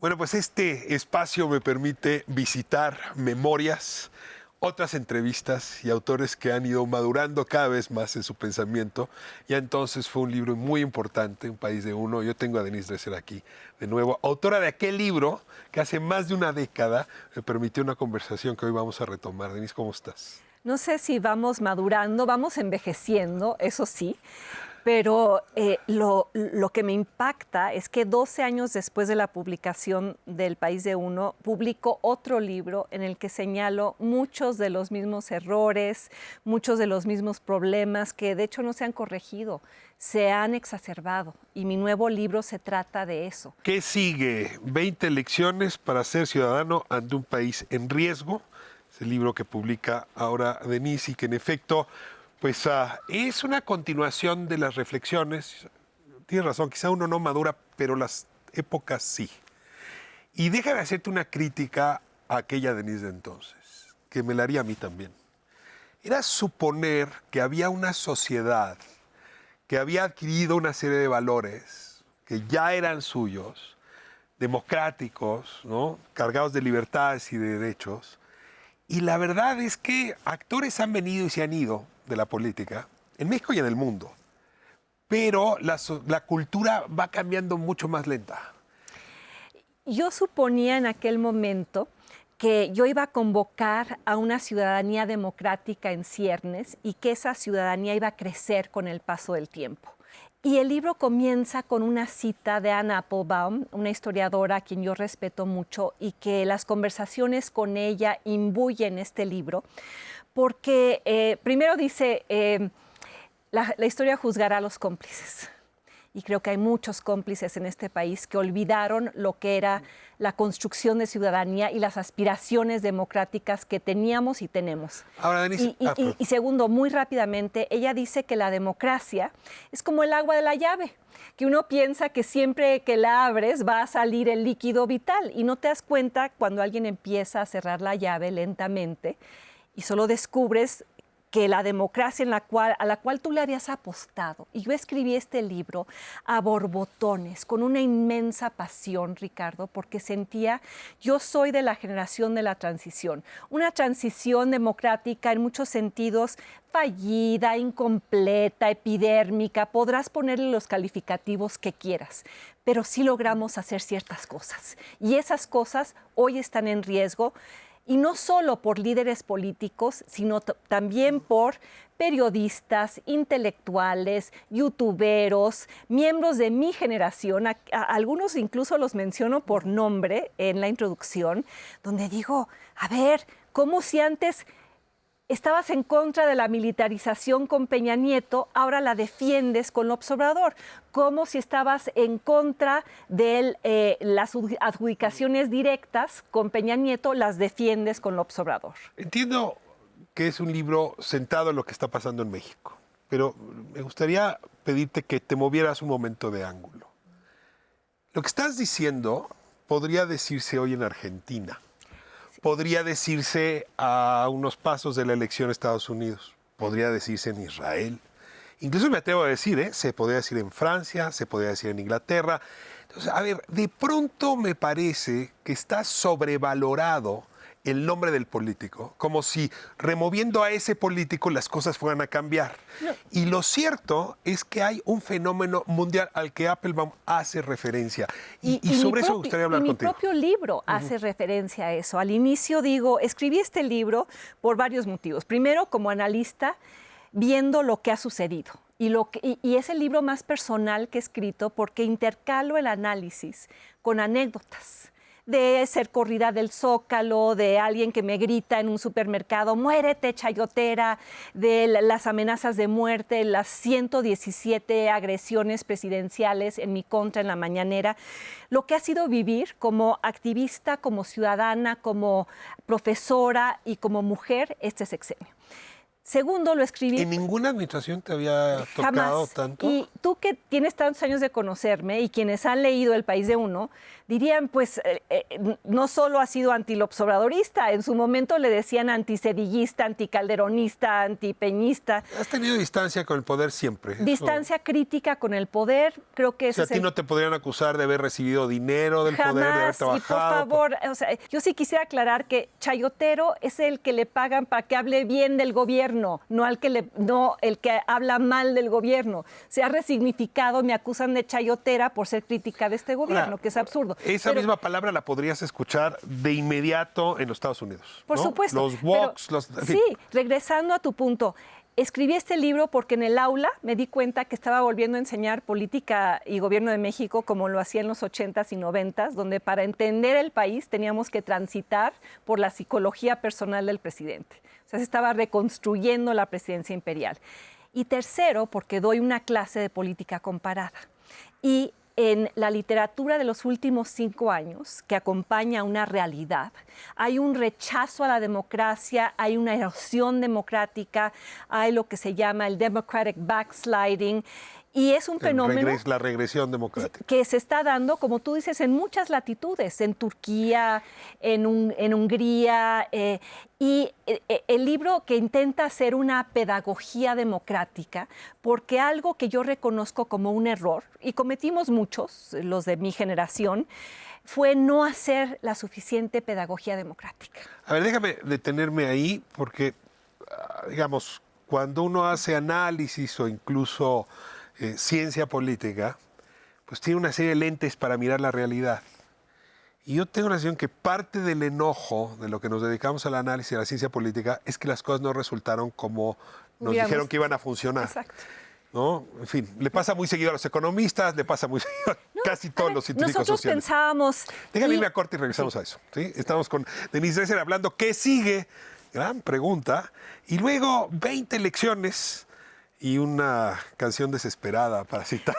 Bueno, pues este espacio me permite visitar memorias, otras entrevistas y autores que han ido madurando cada vez más en su pensamiento. Ya entonces fue un libro muy importante, Un país de uno. Yo tengo a Denise Dresser aquí de nuevo, autora de aquel libro que hace más de una década me permitió una conversación que hoy vamos a retomar. Denise, ¿cómo estás? No sé si vamos madurando, vamos envejeciendo, eso sí, pero lo que me impacta es que 12 años después de la publicación del País de Uno, publico otro libro en el que señalo muchos de los mismos errores, muchos de los mismos problemas que de hecho no se han corregido, se han exacerbado. Y mi nuevo libro se trata de eso. ¿Qué sigue? 20 lecciones para ser ciudadano ante un país en riesgo. Es el libro que publica ahora Denise y que en efecto pues, es una continuación de las reflexiones. Tienes razón, quizá uno no madura, pero las épocas sí. Y déjame hacerte una crítica a aquella Denise de entonces, que me la haría a mí también. Era suponer que había una sociedad que había adquirido una serie de valores que ya eran suyos, democráticos, ¿no? Cargados de libertades y de derechos. Y la verdad es que actores han venido y se han ido de la política, en México y en el mundo, pero la cultura va cambiando mucho más lenta. Yo suponía en aquel momento que yo iba a convocar a una ciudadanía democrática en ciernes y que esa ciudadanía iba a crecer con el paso del tiempo. Y el libro comienza con una cita de Anne Applebaum, una historiadora a quien yo respeto mucho y que las conversaciones con ella imbuyen este libro, porque primero dice, la historia juzgará a los cómplices. Y creo que hay muchos cómplices en este país que olvidaron lo que era la construcción de ciudadanía y las aspiraciones democráticas que teníamos y tenemos. Ahora, Denise, y segundo, muy rápidamente, ella dice que la democracia es como el agua de la llave, que uno piensa que siempre que la abres va a salir el líquido vital y no te das cuenta cuando alguien empieza a cerrar la llave lentamente y solo descubres que la democracia a la cual tú le habías apostado. Y yo escribí este libro a borbotones, con una inmensa pasión, Ricardo, porque sentía, yo soy de la generación de la transición, una transición democrática en muchos sentidos fallida, incompleta, epidérmica, podrás ponerle los calificativos que quieras, pero sí logramos hacer ciertas cosas. Y esas cosas hoy están en riesgo, y no solo por líderes políticos, sino también por periodistas, intelectuales, youtuberos, miembros de mi generación, algunos incluso los menciono por nombre en la introducción, donde digo, a ver, ¿cómo si antes estabas en contra de la militarización con Peña Nieto, ahora la defiendes con López Obrador? Como si estabas en contra de las adjudicaciones directas con Peña Nieto, las defiendes con López Obrador. entiendo que es un libro centrado en lo que está pasando en México, pero me gustaría pedirte que te movieras un momento de ángulo. Lo que estás diciendo podría decirse hoy en Argentina. Podría decirse a unos pasos de la elección de Estados Unidos, podría decirse en Israel, incluso me atrevo a decir, se podría decir en Francia, se podría decir en Inglaterra. Entonces, a ver, de pronto me parece que está sobrevalorado el nombre del político, como si removiendo a ese político las cosas fueran a cambiar. No. Y lo cierto es que hay un fenómeno mundial al que Applebaum hace referencia. Y sobre eso me gustaría hablar contigo. Mi propio libro hace referencia a eso. Al inicio digo, escribí este libro por varios motivos. Primero, como analista, viendo lo que ha sucedido. Y es el libro más personal que he escrito porque intercalo el análisis con anécdotas de ser corrida del Zócalo, de alguien que me grita en un supermercado, muérete, chayotera, de las amenazas de muerte, las 117 agresiones presidenciales en mi contra en la mañanera, lo que ha sido vivir como activista, como ciudadana, como profesora y como mujer este sexenio. Segundo, lo escribí. ¿En ninguna administración te había tocado Jamás. tanto? Y tú que tienes tantos años de conocerme y quienes han leído El País de Uno, dirían, pues, no solo ha sido antilopsobradorista, en su momento le decían anticedillista, anticalderonista, antipeñista. Has tenido distancia con el poder siempre. Distancia crítica con el poder, creo que O eso sea, a es ti no te podrían acusar de haber recibido dinero del poder, de haber jamás. Y por trabajado. favor, o sea, yo sí quisiera aclarar que chayotero es el que le pagan para que hable bien del gobierno, no el que habla mal del gobierno. Se ha resignificado, me acusan de chayotera por ser crítica de este gobierno, Ahora, que es absurdo. Esa Pero, misma palabra la podrías escuchar de inmediato en los Estados Unidos. por ¿no? supuesto. Los woks, Pero, en fin. sí, regresando a tu punto. Escribí este libro porque en el aula me di cuenta que estaba volviendo a enseñar política y gobierno de México como lo hacía en los 80s y 90s, donde para entender el país teníamos que transitar por la psicología personal del presidente. O sea, se estaba reconstruyendo la presidencia imperial. Y tercero, porque doy una clase de política comparada. Y en la literatura de los últimos 5 años, que acompaña a una realidad, hay un rechazo a la democracia, hay una erosión democrática, hay lo que se llama el democratic backsliding, y es un fenómeno La regresión democrática. que se está dando, como tú dices, en muchas latitudes, en Turquía, en Hungría, y el libro que intenta hacer una pedagogía democrática, porque algo que yo reconozco como un error, y cometimos muchos, los de mi generación, fue no hacer la suficiente pedagogía democrática. A ver, déjame detenerme ahí porque, digamos, cuando uno hace análisis o incluso ciencia política, pues tiene una serie de lentes para mirar la realidad. Y yo tengo la sensación que parte del enojo de lo que nos dedicamos al análisis de la ciencia política es que las cosas no resultaron como nos dijeron que iban a funcionar. Exacto. ¿No? En fin, le pasa muy seguido a los economistas, le pasa muy seguido a casi todos los científicos Nosotros sociales. pensábamos... Déjame y- irme a corte y regresamos a eso. ¿Sí? Estamos con Denise Dresser hablando qué sigue, gran pregunta, y luego 20 lecciones y una canción desesperada para citar.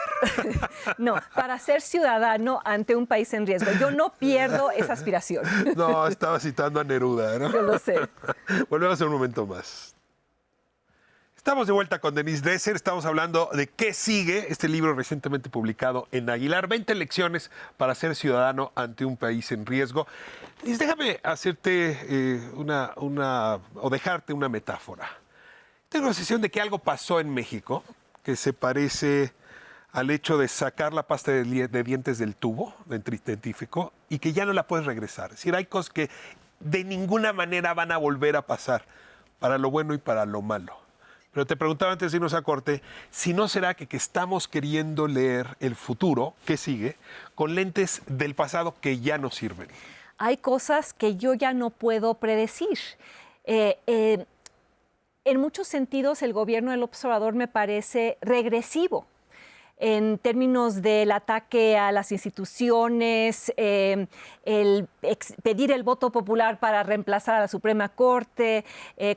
No, para ser ciudadano ante un país en riesgo. Yo no pierdo esa aspiración. No, estaba citando a Neruda, ¿no? Yo lo sé. Volvemos en un momento más. Estamos de vuelta con Denise Dresser, estamos hablando de qué sigue, este libro recientemente publicado en Aguilar, 20 lecciones para ser ciudadano ante un país en riesgo. Denise, déjame hacerte o dejarte una metáfora. Tengo la sensación de que algo pasó en México que se parece al hecho de sacar la pasta de dientes del tubo dentífrico y que ya no la puedes regresar. Es decir, hay cosas que de ninguna manera van a volver a pasar, para lo bueno y para lo malo. Pero te preguntaba antes de irnos a corte, si no será que estamos queriendo leer el futuro, que sigue, con lentes del pasado que ya no sirven. Hay cosas que yo ya no puedo predecir. En muchos sentidos, el gobierno del observador me parece regresivo en términos del ataque a las instituciones, pedir el voto popular para reemplazar a la Suprema Corte,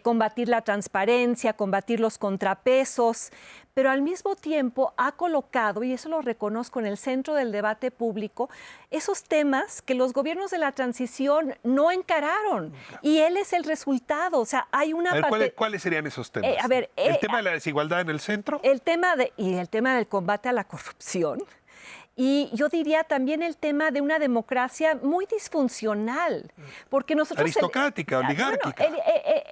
combatir la transparencia, combatir los contrapesos, pero al mismo tiempo ha colocado, y eso lo reconozco, en el centro del debate público, esos temas que los gobiernos de la transición no encararon. Y él es el resultado. O sea, hay una... A ver, ¿cuáles serían esos temas? ¿El tema de la desigualdad en el centro? El tema del combate a la corrupción. Y yo diría también el tema de una democracia muy disfuncional, porque nosotros... Aristocrática, oligárquica. Bueno,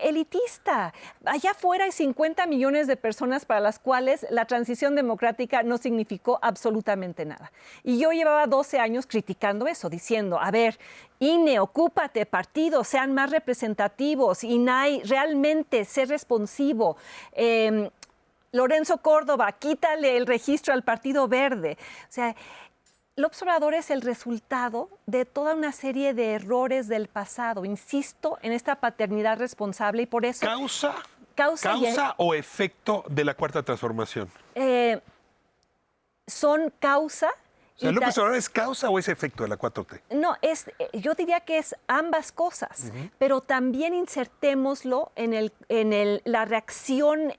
elitista. Allá afuera hay 50 millones de personas para las cuales la transición democrática no significó absolutamente nada. Y yo llevaba 12 años criticando eso, diciendo, a ver, INE, ocúpate, partidos, sean más representativos, INAI, realmente sé responsivo. Lorenzo Córdoba, quítale el registro al Partido Verde. O sea, el observador es el resultado de toda una serie de errores del pasado. Insisto en esta paternidad responsable y por eso... ¿Causa o efecto de la Cuarta Transformación? Son causa... O sea, ¿López Obrador es causa o es efecto de la 4T? No, yo diría que es ambas cosas, pero también insertémoslo en la reacción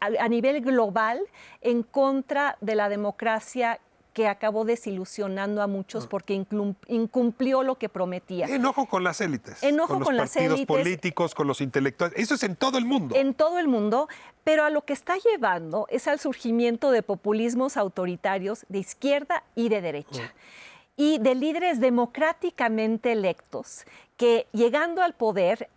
a nivel global en contra de la democracia que acabó desilusionando a muchos porque incumplió lo que prometía. Enojo con las élites, Enojo con los con las partidos élites. políticos, con los intelectuales. Eso es en todo el mundo. En todo el mundo, pero a lo que está llevando es al surgimiento de populismos autoritarios de izquierda y de derecha. Y de líderes democráticamente electos que, llegando al poder,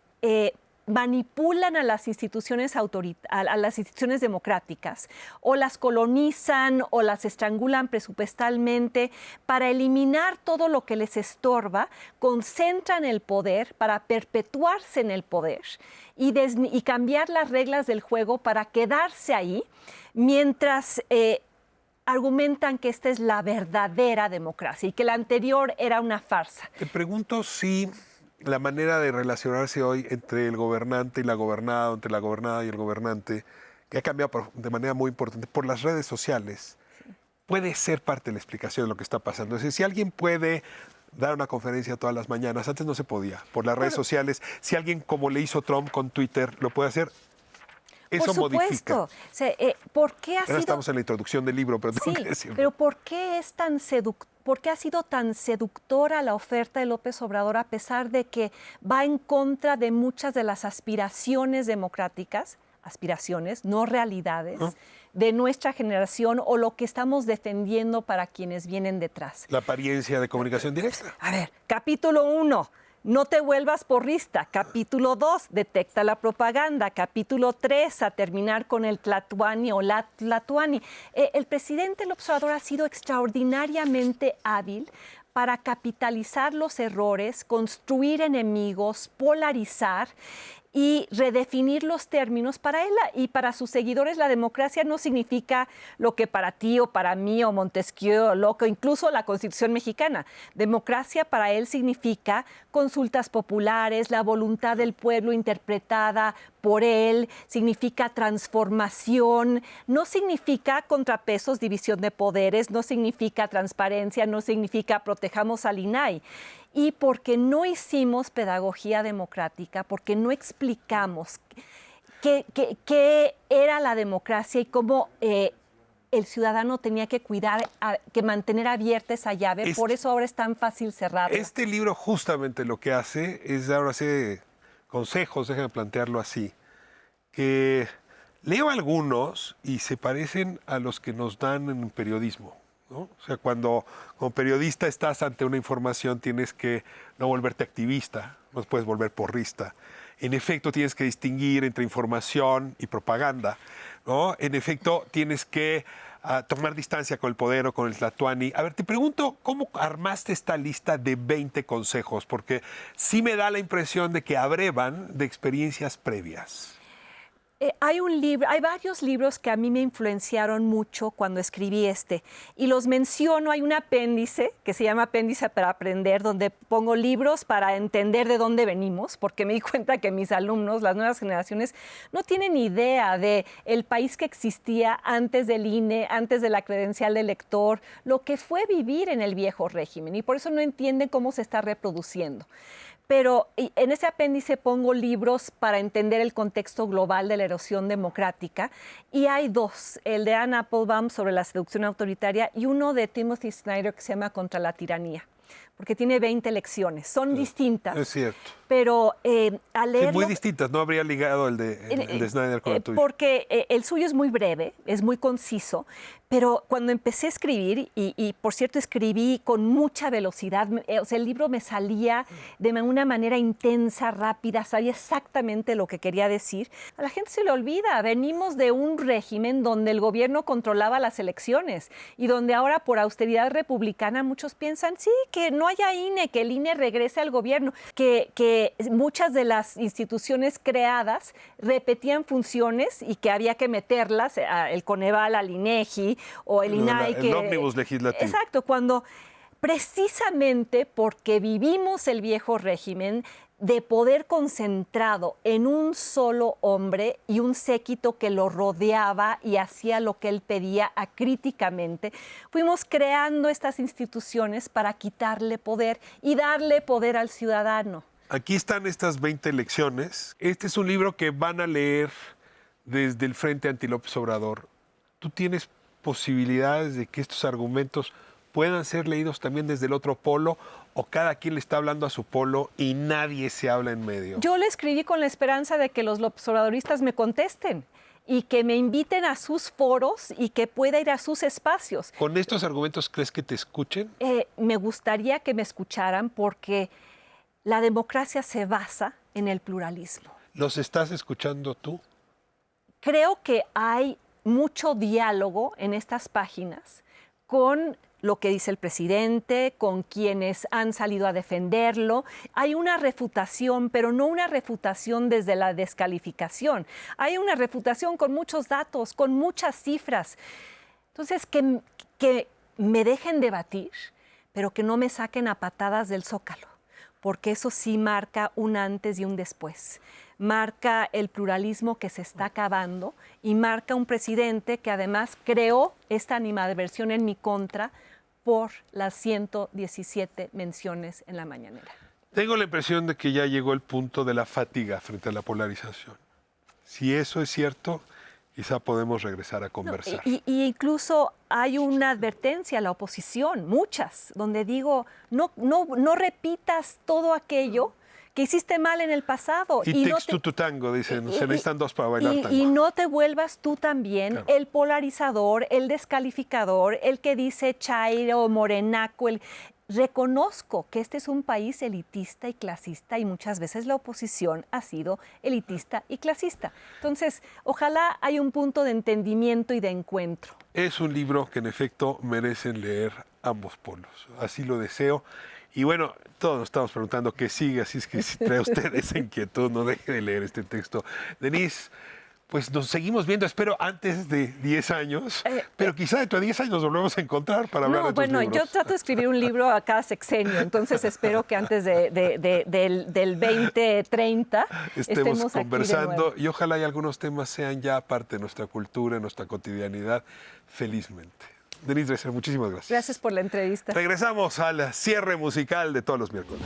manipulan a las instituciones a las instituciones democráticas, o las colonizan o las estrangulan presupuestalmente para eliminar todo lo que les estorba, concentran el poder para perpetuarse en el poder y cambiar las reglas del juego para quedarse ahí, mientras argumentan que esta es la verdadera democracia y que la anterior era una farsa. Te pregunto si la manera de relacionarse hoy entre el gobernante y la gobernada, entre la gobernada y el gobernante, que ha cambiado de manera muy importante por las redes sociales, puede ser parte de la explicación de lo que está pasando. Es decir, si alguien puede dar una conferencia todas las mañanas, antes no se podía, por las redes sociales, si alguien como le hizo Trump con Twitter lo puede hacer, eso por supuesto. modifica. O sea, ¿por qué ha Ahora sido... estamos en la introducción del libro, pero tengo que decirlo. Pero ¿por qué es tan ¿Por qué ha sido tan seductora la oferta de López Obrador, a pesar de que va en contra de muchas de las aspiraciones democráticas, aspiraciones, no realidades, de nuestra generación o lo que estamos defendiendo para quienes vienen detrás? La apariencia de comunicación directa. A ver, capítulo 1. No te vuelvas porrista. Capítulo 2, detecta la propaganda. Capítulo 3, a terminar con el tlatuani o la tlatuani. El presidente López Obrador ha sido extraordinariamente hábil para capitalizar los errores, construir enemigos, polarizar y redefinir los términos. Para él y para sus seguidores, la democracia no significa lo que para ti o para mí o Montesquieu o Locke, incluso la Constitución mexicana. Democracia para él significa consultas populares, la voluntad del pueblo interpretada por él, significa transformación, no significa contrapesos, división de poderes, no significa transparencia, no significa protejamos al INAI. Y porque no hicimos pedagogía democrática, porque no explicamos qué era la democracia y cómo el ciudadano tenía que cuidar, que mantener abierta esa llave, por eso ahora es tan fácil cerrarla. Este libro justamente lo que hace es dar una serie de consejos, déjame plantearlo así, que leo algunos y se parecen a los que nos dan en periodismo, ¿no? O sea, cuando como periodista estás ante una información tienes que no volverte activista, no puedes volver porrista. En efecto, tienes que distinguir entre información y propaganda, ¿no? En efecto, tienes que tomar distancia con el poder o con el tlatuani. A ver, te pregunto, ¿cómo armaste esta lista de 20 consejos? Porque sí me da la impresión de que abrevan de experiencias previas. Hay varios libros que a mí me influenciaron mucho cuando escribí y los menciono. Hay un apéndice que se llama Apéndice para Aprender, donde pongo libros para entender de dónde venimos, porque me di cuenta que mis alumnos, las nuevas generaciones, no tienen idea de el país que existía antes del INE, antes de la credencial de lector, lo que fue vivir en el viejo régimen, y por eso no entienden cómo se está reproduciendo. Pero en ese apéndice pongo libros para entender el contexto global de la erosión democrática, y hay dos, el de Anne Applebaum sobre la seducción autoritaria y uno de Timothy Snyder que se llama Contra la tiranía, porque tiene 20 lecciones, son distintas. Es cierto. Pero al leerlo... Sí, muy distintas, no habría ligado el de Snyder con el tuyo. Porque el suyo es muy breve, es muy conciso, pero cuando empecé a escribir, y por cierto escribí con mucha velocidad, o sea, el libro me salía de una manera intensa, rápida, sabía exactamente lo que quería decir. A la gente se le olvida, venimos de un régimen donde el gobierno controlaba las elecciones y donde ahora por austeridad republicana muchos piensan, sí, que no haya INE, que el INE regrese al gobierno, que muchas de las instituciones creadas repetían funciones y que había que meterlas, el Coneval al INEGI o el INAI. El ómnibus legislativo. Exacto, cuando precisamente porque vivimos el viejo régimen de poder concentrado en un solo hombre y un séquito que lo rodeaba y hacía lo que él pedía acríticamente, fuimos creando estas instituciones para quitarle poder y darle poder al ciudadano. Aquí están estas 20 lecciones. Este es un libro que van a leer desde el Frente Anti López Obrador. ¿Tú tienes posibilidades de que estos argumentos puedan ser leídos también desde el otro polo, o cada quien le está hablando a su polo y nadie se habla en medio? Yo le escribí con la esperanza de que los observadoristas me contesten y que me inviten a sus foros y que pueda ir a sus espacios. ¿Con estos argumentos crees que te escuchen? Me gustaría que me escucharan porque la democracia se basa en el pluralismo. ¿Los estás escuchando tú? Creo que hay mucho diálogo en estas páginas con lo que dice el presidente, con quienes han salido a defenderlo. Hay una refutación, pero no una refutación desde la descalificación. Hay una refutación con muchos datos, con muchas cifras. Entonces, que me dejen debatir, pero que no me saquen a patadas del zócalo, porque eso sí marca un antes y un después. Marca el pluralismo que se está acabando y marca un presidente que además creó esta animadversión en mi contra por las 117 menciones en la mañanera. Tengo la impresión de que ya llegó el punto de la fatiga frente a la polarización. Si eso es cierto, quizá podemos regresar a conversar. Y incluso hay una advertencia a la oposición, muchas, donde digo, no repitas todo aquello que hiciste mal en el pasado. Y texto tu tango, dicen, se necesitan dos para bailar tango. Y no te vuelvas tú también el polarizador, el descalificador, el que dice chairo, morenaco. Reconozco que este es un país elitista y clasista y muchas veces la oposición ha sido elitista y clasista. Entonces, ojalá haya un punto de entendimiento y de encuentro. Es un libro que en efecto merecen leer ambos polos. Así lo deseo. Y bueno, todos nos estamos preguntando qué sigue, así es que si trae usted esa inquietud, no deje de leer este texto. Denise, pues nos seguimos viendo, espero antes de 10 años, pero quizá dentro de 10 años nos volvemos a encontrar para hablar de tus libros. Yo trato de escribir un libro a cada sexenio, entonces espero que antes del 2030 estemos conversando y ojalá y algunos temas sean ya parte de nuestra cultura, nuestra cotidianidad, felizmente. Denise Dresser, muchísimas gracias. Gracias por la entrevista. Regresamos al cierre musical de todos los miércoles.